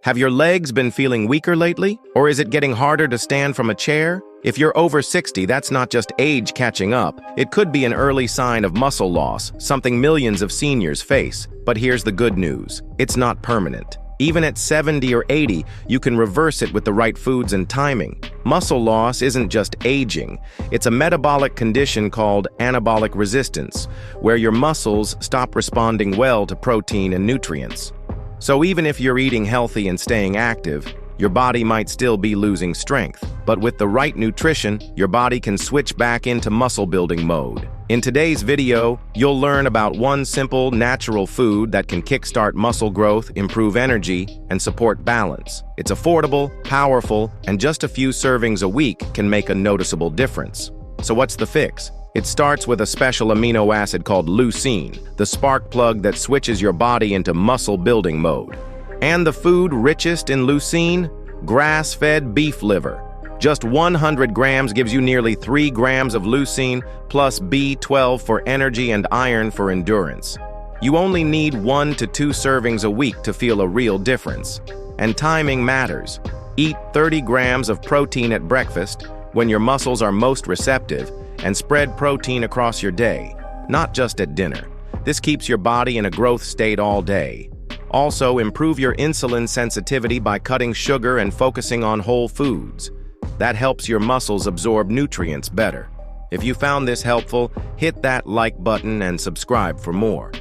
Have your legs been feeling weaker lately? Or is it getting harder to stand from a chair? If you're over 60, that's not just age catching up. It could be an early sign of muscle loss, something millions of seniors face. But here's the good news. It's not permanent. Even at 70 or 80, you can reverse it with the right foods and timing. Muscle loss isn't just aging. It's a metabolic condition called anabolic resistance, where your muscles stop responding well to protein and nutrients. So even if you're eating healthy and staying active, your body might still be losing strength. But with the right nutrition, your body can switch back into muscle-building mode. In today's video, you'll learn about one simple, natural food that can kickstart muscle growth, improve energy, and support balance. It's affordable, powerful, and just a few servings a week can make a noticeable difference. So what's the fix? It starts with a special amino acid called leucine, the spark plug that switches your body into muscle-building mode. And the food richest in leucine? Grass-fed beef liver. Just 100 grams gives you nearly 3 grams of leucine, plus B12 for energy and iron for endurance. You only need 1 to 2 servings a week to feel a real difference. And timing matters. Eat 30 grams of protein at breakfast, when your muscles are most receptive, and spread protein across your day, not just at dinner. This keeps your body in a growth state all day. Also, improve your insulin sensitivity by cutting sugar and focusing on whole foods. That helps your muscles absorb nutrients better. If you found this helpful, hit that like button and subscribe for more.